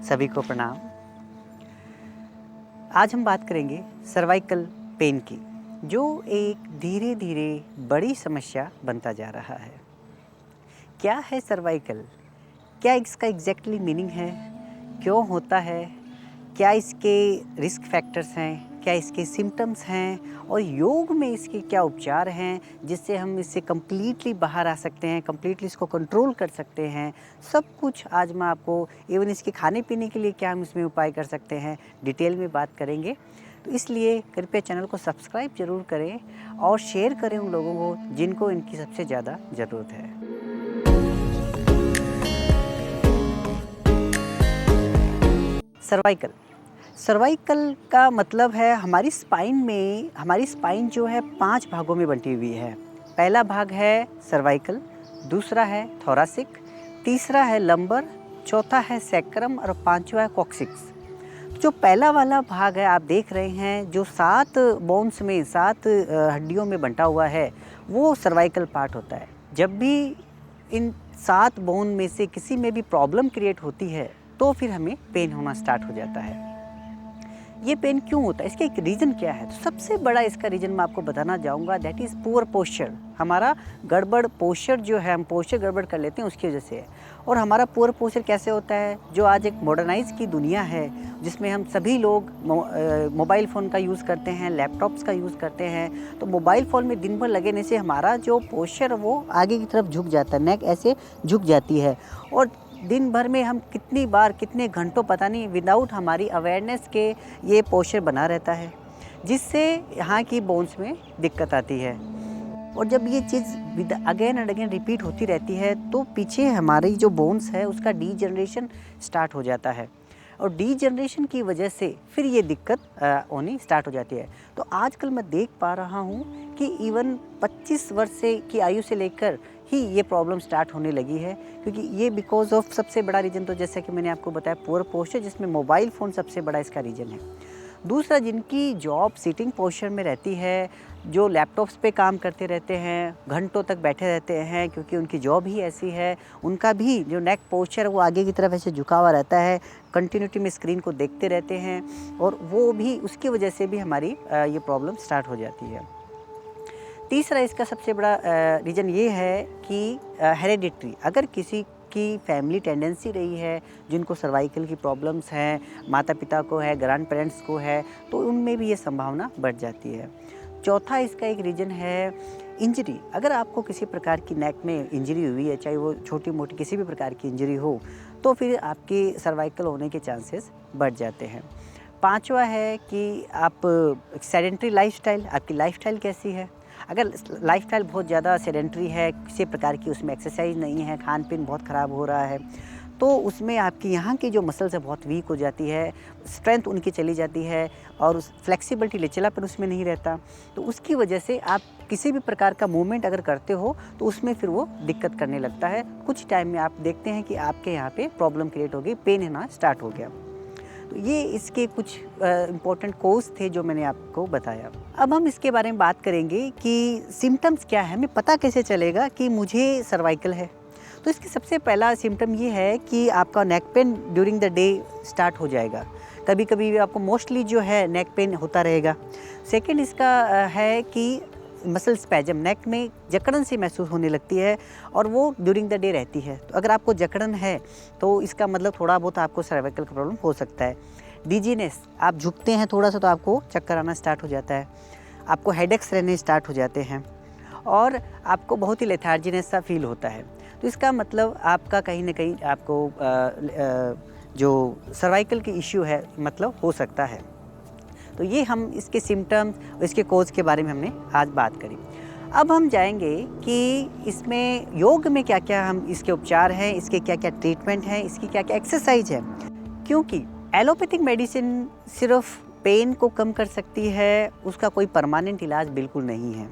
सभी को प्रणाम। आज हम बात करेंगे सर्वाइकल पेन की, जो एक धीरे धीरे बड़ी समस्या बनता जा रहा है। क्या है सर्वाइकल? क्या इसका एग्जैक्टली मीनिंग है? क्यों होता है? क्या इसके रिस्क फैक्टर्स हैं? क्या इसके सिम्टम्स हैं? और योग में इसके क्या उपचार हैं जिससे हम इससे कम्प्लीटली बाहर आ सकते हैं, कम्प्लीटली इसको कंट्रोल कर सकते हैं? सब कुछ आज मैं आपको, इवन इसके खाने पीने के लिए क्या हम इसमें उपाय कर सकते हैं, डिटेल में बात करेंगे। तो इसलिए कृपया चैनल को सब्सक्राइब ज़रूर करें और शेयर करें उन लोगों को जिनको इनकी सबसे ज़्यादा ज़रूरत है। सर्वाइकल का मतलब है हमारी स्पाइन जो है 5 भागों में बंटी हुई है। पहला भाग है सर्वाइकल, दूसरा है थोरासिक, तीसरा है लंबर, चौथा है सैक्रम और पांचवा है कॉक्सिक्स। जो पहला वाला भाग है आप देख रहे हैं, जो 7 बोन्स में 7 हड्डियों में बंटा हुआ है, वो सर्वाइकल पार्ट होता है। जब भी इन 7 बोन में से किसी में भी प्रॉब्लम क्रिएट होती है तो फिर हमें पेन होना स्टार्ट हो जाता है। ये पेन क्यों होता है, इसका एक रीज़न क्या है? तो सबसे बड़ा इसका रीज़न मैं आपको बताना चाहूँगा, दैट इज़ पुअर पोस्चर। हमारा गड़बड़ पोस्चर जो है, हम पोस्चर गड़बड़ कर लेते हैं उसकी वजह से है। और हमारा पुअर पोस्चर कैसे होता है? जो आज एक मॉडर्नाइज की दुनिया है जिसमें हम सभी लोग मोबाइल फ़ोन का यूज़ करते हैं, लैपटॉप्स का यूज़ करते हैं, तो मोबाइल फ़ोन में दिन भर लगने से हमारा जो पोस्चर वो आगे की तरफ झुक जाता है, नेक ऐसे झुक जाती है। और दिन भर में हम कितनी बार कितने घंटों पता नहीं विदाउट हमारी अवेयरनेस के ये पोस्चर बना रहता है, जिससे यहाँ की बोन्स में दिक्कत आती है। और जब ये चीज़ अगेन एंड अगेन रिपीट होती रहती है तो पीछे हमारी जो बोन्स है उसका डीजनरेशन स्टार्ट हो जाता है, और डीजनरेशन की वजह से फिर ये दिक्कत होनी स्टार्ट हो जाती है। तो आजकल मैं देख पा रहा हूँ कि इवन 25 वर्ष की आयु से लेकर ही ये प्रॉब्लम स्टार्ट होने लगी है, क्योंकि ये बिकॉज ऑफ सबसे बड़ा रीज़न तो जैसा कि मैंने आपको बताया पुअर पोस्चर, जिसमें मोबाइल फ़ोन सबसे बड़ा इसका रीज़न है। दूसरा, जिनकी जॉब सिटिंग पोस्चर में रहती है, जो लैपटॉप्स पे काम करते रहते हैं, घंटों तक बैठे रहते हैं क्योंकि उनकी जॉब ही ऐसी है, उनका भी जो नेक पोस्चर वो आगे की तरफ ऐसे झुका हुआ रहता है, कंटिन्यूटी में स्क्रीन को देखते रहते हैं, और वो भी उसकी वजह से भी हमारी ये प्रॉब्लम स्टार्ट हो जाती है। तीसरा इसका सबसे बड़ा रीज़न ये है कि हेरेडिटरी, अगर किसी की फैमिली टेंडेंसी रही है जिनको सर्वाइकल की प्रॉब्लम्स हैं, माता पिता को है, ग्रैंड पेरेंट्स को है, तो उनमें भी ये संभावना बढ़ जाती है। चौथा इसका एक रीज़न है इंजरी। अगर आपको किसी प्रकार की नेक में इंजरी हुई है, चाहे वो छोटी मोटी किसी भी प्रकार की इंजरी हो, तो फिर आपकी सर्वाइकल होने के चांसेस बढ़ जाते हैं। पांचवा है कि आप सेडेंट्री लाइफस्टाइल, आपकी लाइफस्टाइल कैसी है? अगर लाइफस्टाइल बहुत ज़्यादा सेडेंट्री है, किसी प्रकार की उसमें एक्सरसाइज नहीं है, खान पीन बहुत ख़राब हो रहा है, तो उसमें आपकी यहाँ की जो मसल्स है बहुत वीक हो जाती है, स्ट्रेंथ उनकी चली जाती है, और उस फ्लेक्सिबिलिटी लचीलापन उसमें नहीं रहता। तो उसकी वजह से आप किसी भी प्रकार का मूवमेंट अगर करते हो तो उसमें फिर वो दिक्कत करने लगता है। कुछ टाइम में आप देखते हैं कि आपके यहाँ पे प्रॉब्लम क्रिएट हो गई, पेन होना स्टार्ट हो गया। तो ये इसके कुछ इम्पोर्टेंट कोज थे जो मैंने आपको बताया। अब हम इसके बारे में बात करेंगे कि सिम्टम्स क्या है, हमें पता कैसे चलेगा कि मुझे सर्वाइकल है। तो इसकी सबसे पहला सिम्टम ये है कि आपका neck pain during the day start हो जाएगा। कभी कभी आपको मोस्टली जो है नेक पेन होता रहेगा। सेकेंड इसका है कि मसल स्पैजम, नेक में जकड़न सी महसूस होने लगती है, और वो ड्यूरिंग द डे रहती है। तो अगर आपको जकड़न है तो इसका मतलब थोड़ा बहुत आपको सर्वाइकल का प्रॉब्लम हो सकता है। डिजीनेस, आप झुकते हैं थोड़ा सा तो आपको चक्कर आना स्टार्ट हो जाता है, आपको हेडेक्स रहने स्टार्ट हो जाते हैं, और आपको बहुत ही लेथार्जीनेस सा फील होता है। तो इसका मतलब आपका कहीं ना कहीं आपको जो सर्वाइकल की इश्यू है मतलब हो सकता है। तो ये हम इसके सिम्टम्स, इसके कोज के बारे में हमने आज बात करी। अब हम जाएंगे कि इसमें योग में क्या क्या हम इसके उपचार हैं, इसके क्या क्या ट्रीटमेंट हैं, इसकी क्या क्या एक्सरसाइज है। क्योंकि एलोपैथिक मेडिसिन सिर्फ पेन को कम कर सकती है, उसका कोई परमानेंट इलाज बिल्कुल नहीं है।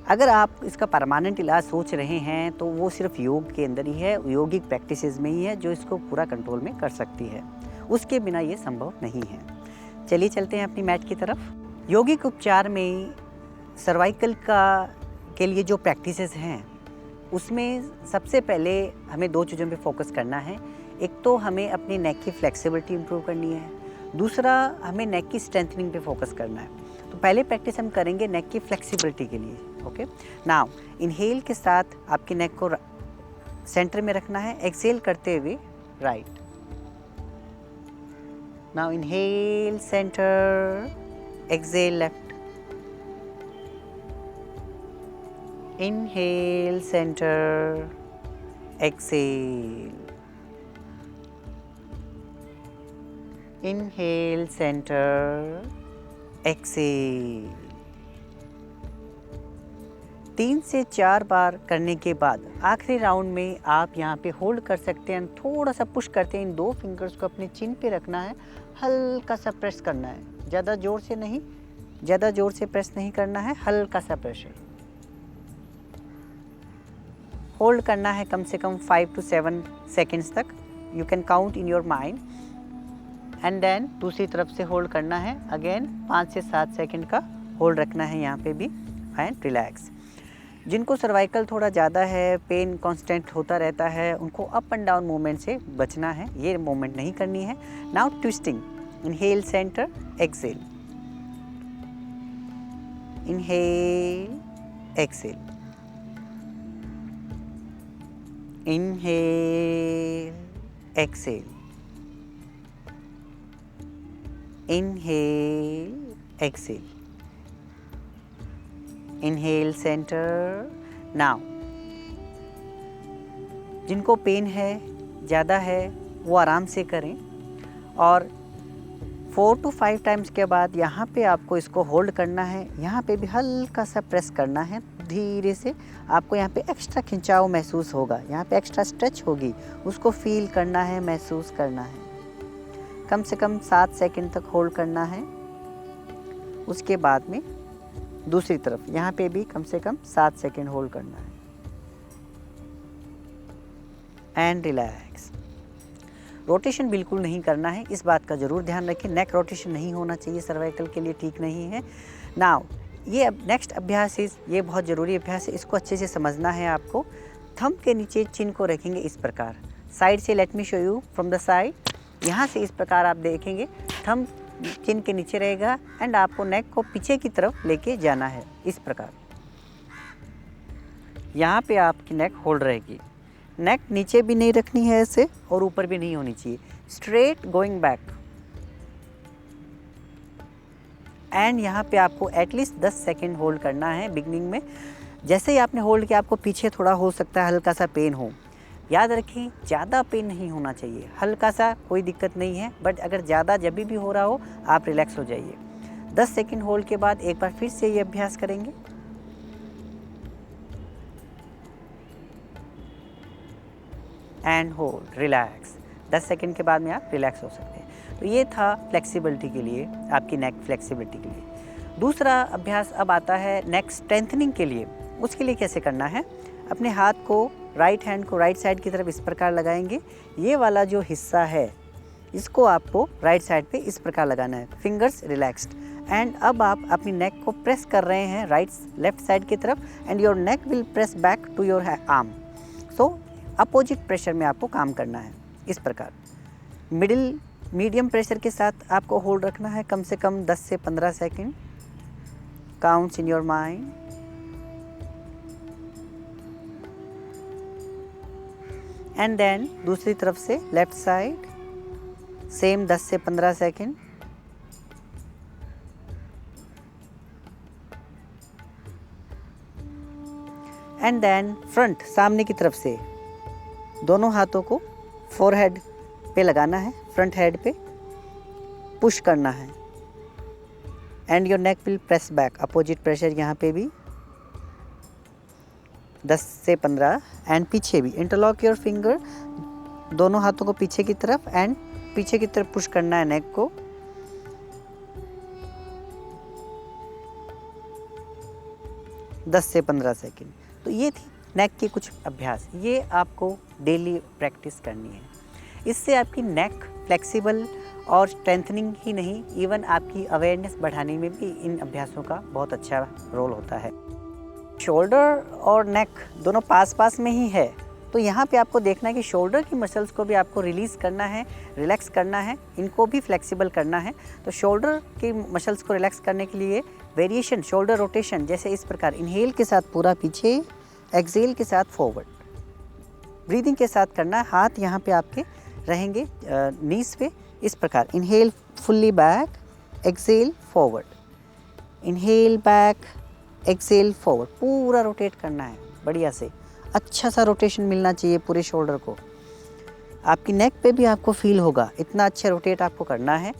अगर आप इसका परमानेंट इलाज सोच रहे हैं तो वो सिर्फ योग के अंदर ही है, योगिक प्रैक्टिसेस में ही है जो इसको पूरा कंट्रोल में कर सकती है, उसके बिना ये संभव नहीं है। चलिए चलते हैं अपनी मैट की तरफ। योगिक उपचार में सर्वाइकल के लिए जो प्रैक्टिसेस हैं उसमें सबसे पहले हमें 2 चीज़ों पे फोकस करना है। एक तो हमें अपनी नेक की फ्लेक्सिबिलिटी इंप्रूव करनी है, दूसरा हमें नेक की स्ट्रेंथनिंग पे फोकस करना है। तो पहले प्रैक्टिस हम करेंगे नेक की फ्लेक्सिबिलिटी के लिए। ओके, नाउ इनहेल के साथ आपकी नेक को सेंटर में रखना है, एक्सहेल करते हुए right. Now inhale centre, exhale left, inhale centre, exhale, inhale centre, exhale. 3 से 4 बार करने के बाद आखिरी राउंड में आप यहाँ पे होल्ड कर सकते हैं, थोड़ा सा पुश करते हैं, इन 2 फिंगर्स को अपने चिन पे रखना है, हल्का सा प्रेस करना है, ज़्यादा ज़ोर से नहीं, ज़्यादा ज़ोर से प्रेस नहीं करना है, हल्का सा प्रेशर। होल्ड करना है कम से कम 5 to 7 सेकेंड्स तक, you can count in your mind. And then दूसरी तरफ से होल्ड करना है, अगेन 5 से 7 सेकेंड का होल्ड रखना है यहाँ पे भी, एंड रिलैक्स। जिनको सर्वाइकल थोड़ा ज़्यादा है, पेन कांस्टेंट होता रहता है, उनको अप एंड डाउन मूवमेंट से बचना है, ये मूवमेंट नहीं करनी है। Now twisting, inhale centre, exhale, inhale, exhale, inhale, exhale, inhale, exhale, inhale center। now जिनको पेन है, ज़्यादा है, वो आराम से करें और 4 to 5 टाइम्स के बाद यहाँ पे आपको इसको होल्ड करना है, यहाँ पे भी हल्का सा प्रेस करना है धीरे से। आपको यहाँ पे एक्स्ट्रा खिंचाव महसूस होगा, यहाँ पे एक्स्ट्रा स्ट्रेच होगी, उसको फील करना है, महसूस करना है। कम से कम 7 सेकंड तक होल्ड करना है। उसके बाद में दूसरी तरफ यहाँ पे भी कम से कम 7 सेकंड होल्ड करना है, एंड रिलैक्स। रोटेशन बिल्कुल नहीं करना है, इस बात का ज़रूर ध्यान रखें, नेक रोटेशन नहीं होना चाहिए, सर्वाइकल के लिए ठीक नहीं है। नाउ ये अब नेक्स्ट अभ्यास ये बहुत ज़रूरी अभ्यास है, इसको अच्छे से समझना है आपको। थंब के नीचे चिन को रखेंगे इस प्रकार, साइड से, let me show you from the side. यहाँ से इस प्रकार आप देखेंगे, थंब चिन के नीचे रहेगा एंड आपको नेक को पीछे की तरफ लेके जाना है इस प्रकार। यहाँ पे आपकी नेक होल्ड रहेगी, नेक नीचे भी नहीं रखनी है ऐसे और ऊपर भी नहीं होनी चाहिए, स्ट्रेट गोइंग बैक। एंड यहाँ पे आपको एटलीस्ट 10 सेकेंड होल्ड करना है बिगनिंग में। जैसे ही आपने होल्ड किया, आपको पीछे थोड़ा हो सकता है हल्का सा पेन हो, याद रखें ज़्यादा पेन नहीं होना चाहिए, हल्का सा कोई दिक्कत नहीं है, बट अगर ज़्यादा जब भी हो रहा हो आप रिलैक्स हो जाइए। 10 सेकेंड होल्ड के बाद एक बार फिर से ये अभ्यास करेंगे। And hold, relax. 10 सेकेंड के बाद में आप रिलैक्स हो सकते हैं। तो ये था फ्लेक्सिबिलिटी के लिए, आपकी नेक फ्लेक्सिबिलिटी के लिए। दूसरा अभ्यास अब आता है नेक स्ट्रेंथनिंग के लिए। उसके लिए कैसे करना है, अपने हाथ को, राइट हैंड को राइट साइड की तरफ इस प्रकार लगाएंगे। ये वाला जो हिस्सा है इसको आपको राइट साइड पे इस प्रकार लगाना है, फिंगर्स रिलैक्स्ड। एंड अब आप अपनी नेक को प्रेस कर रहे हैं लेफ्ट साइड की तरफ, and your neck will press back to your arm. So opposite pressure में आपको काम करना है इस प्रकार। मीडियम प्रेशर के साथ आपको होल्ड रखना है कम से कम 10 से 15 second. Counts in your mind. And then दूसरी तरफ से लेफ्ट साइड, सेम 10 से 15 सेकेंड। एंड देन फ्रंट, सामने की तरफ से दोनों हाथों को फोरहेड पे लगाना है, फ्रंट हेड पे पुश करना है, and your neck will press back. Opposite pressure यहाँ पे भी 10 से 15। एंड पीछे भी इंटरलॉक योर फिंगर, दोनों हाथों को पीछे की तरफ, एंड पीछे की तरफ पुश करना है नेक को। दस से 15 सेकेंड। तो ये थी नेक के कुछ अभ्यास, ये आपको डेली प्रैक्टिस करनी है। इससे आपकी नेक फ्लेक्सिबल और स्ट्रेंथनिंग ही नहीं, इवन आपकी अवेयरनेस बढ़ाने में भी इन अभ्यासों का बहुत अच्छा रोल होता है। शोल्डर और नेक दोनों पास पास में ही है, तो यहाँ पे आपको देखना है कि शोल्डर की मसल्स को भी आपको रिलीज़ करना है, रिलैक्स करना है, इनको भी फ्लेक्सिबल करना है। तो शोल्डर की मसल्स को रिलैक्स करने के लिए वेरिएशन, शोल्डर रोटेशन, जैसे इस प्रकार इनहेल के साथ पूरा पीछे, एक्सेल के साथ फॉरवर्ड, ब्रीदिंग के साथ करना है। हाथ यहाँ पे आपके रहेंगे नीज पे, इस प्रकार inhale fully back, exhale forward, inhale back, exhale forward, पूरा रोटेट करना है बढ़िया से। अच्छा सा रोटेशन मिलना चाहिए पूरे शोल्डर को। आपकी नेक पे भी आपको फील होगा, इतना अच्छा रोटेट आपको करना है।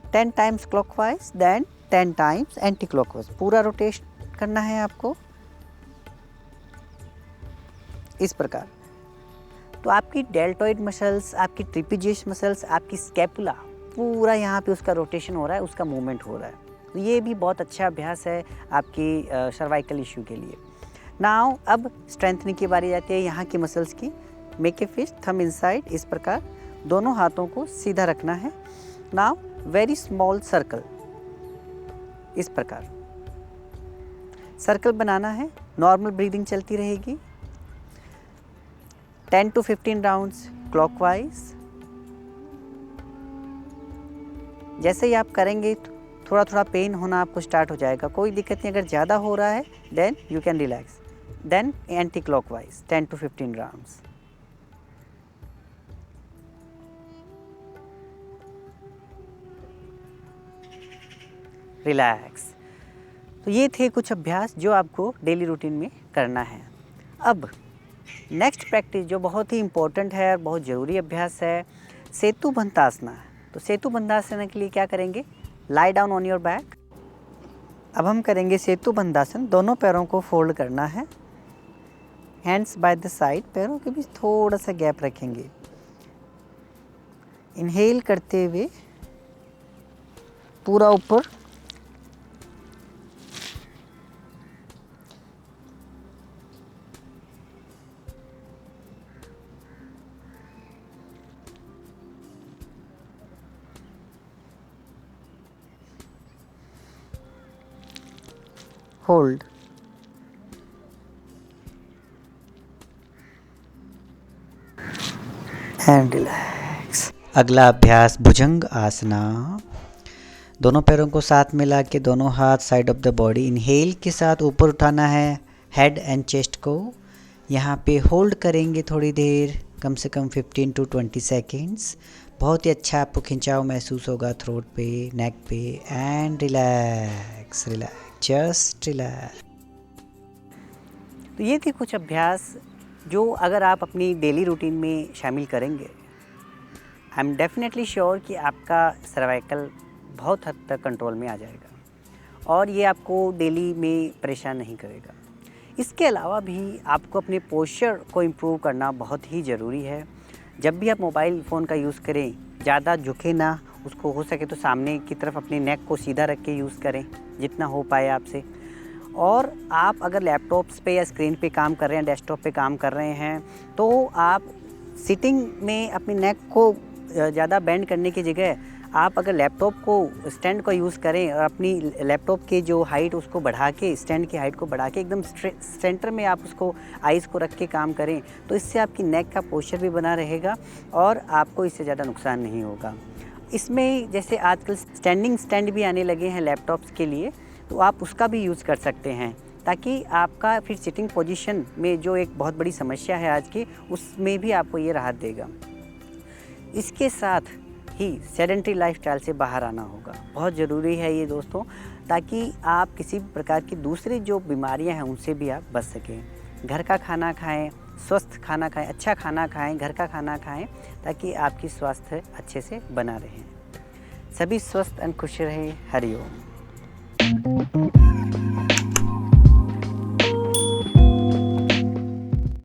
10 times clockwise, then 10 times anticlockwise, पूरा रोटेट करना है आपको इस प्रकार। तो आपकी डेल्टॉइड मसल्स, आपकी ट्रिपेजियस मसल्स, आपकी स्कैपुला, पूरा यहाँ पे उसका रोटेशन हो रहा है, उसका मूवमेंट हो रहा है। तो ये भी बहुत अच्छा अभ्यास है आपकी सर्वाइकल इश्यू के लिए। नाउ अब स्ट्रेंथनिंग की बारी आती है यहाँ की मसल्स की। Make a fist, thumb inside, इस प्रकार दोनों हाथों को सीधा रखना है। नाउ वेरी स्मॉल सर्कल, इस प्रकार सर्कल बनाना है। नॉर्मल ब्रीदिंग चलती रहेगी। 10 to 15 राउंड्स क्लॉकवाइज। जैसे ही आप करेंगे थोड़ा थोड़ा पेन होना आपको स्टार्ट हो जाएगा, कोई दिक्कत नहीं। अगर ज़्यादा हो रहा है then you can relax. Then anticlockwise 10 to 15 rounds. Relax. तो ये थे कुछ अभ्यास जो आपको डेली रूटीन में करना है। अब नेक्स्ट प्रैक्टिस जो बहुत ही इम्पोर्टेंट है और बहुत ज़रूरी अभ्यास है, सेतु बंधासना। तो सेतु बंधासना के लिए क्या करेंगे, lie down on your back. अब हम करेंगे सेतु बंधासन। दोनों पैरों को फोल्ड करना है, हैंड्स बाय द साइड, पैरों के बीच थोड़ा सा गैप रखेंगे। इनहेल करते हुए पूरा ऊपर, होल्ड, एंड रिलैक्स। अगला अभ्यास भुजंग आसना। दोनों पैरों को साथ मिला के दोनों हाथ side of the body, inhale के साथ ऊपर उठाना है हेड एंड चेस्ट को। यहाँ पे होल्ड करेंगे थोड़ी देर, कम से कम 15 to 20 सेकेंड्स। बहुत ही अच्छा आपको खिंचाव महसूस होगा थ्रोट पे, नेक पे। And relax, relax, just relax. तो ये थे कुछ अभ्यास जो अगर आप अपनी डेली रूटीन में शामिल करेंगे, आई एम डेफिनेटली श्योर कि आपका सर्वाइकल बहुत हद तक कंट्रोल में आ जाएगा और ये आपको डेली में परेशान नहीं करेगा। इसके अलावा भी आपको अपने पोस्चर को इम्प्रूव करना बहुत ही ज़रूरी है। जब भी आप मोबाइल फ़ोन का यूज़ करें, ज़्यादा झुके ना, उसको हो सके तो सामने की तरफ अपने नेक को सीधा रख के यूज़ करें जितना हो पाए आपसे। और आप अगर लैपटॉप्स पे या स्क्रीन पे काम कर रहे हैं, डेस्कटॉप पे काम कर रहे हैं, तो आप सिटिंग में अपनी नेक को ज़्यादा बेंड करने की जगह आप अगर लैपटॉप को स्टैंड का यूज़ करें और अपनी लैपटॉप की जो हाइट उसको बढ़ा के, स्टैंड की हाइट को बढ़ा के एकदम सेंटर में आप उसको आइज़ को रख के काम करें, तो इससे आपकी नेक का पोस्चर भी बना रहेगा और आपको इससे ज़्यादा नुकसान नहीं होगा। इसमें जैसे आजकल स्टैंडिंग स्टैंड भी आने लगे हैं लैपटॉप्स के लिए, तो आप उसका भी यूज़ कर सकते हैं ताकि आपका फिर सिटिंग पोजीशन में जो एक बहुत बड़ी समस्या है आज की, उसमें भी आपको ये राहत देगा। इसके साथ ही सेडेंटरी लाइफस्टाइल से बाहर आना होगा, बहुत ज़रूरी है ये दोस्तों, ताकि आप किसी भी प्रकार की दूसरी जो बीमारियां हैं उनसे भी आप बच सकें। घर का खाना खाएं, स्वस्थ खाना खाएं, अच्छा खाना खाएं, घर का खाना खाएं, ताकि आपकी स्वास्थ्य अच्छे से बना रहे। सभी स्वस्थ और खुश रहें। हरि ओम।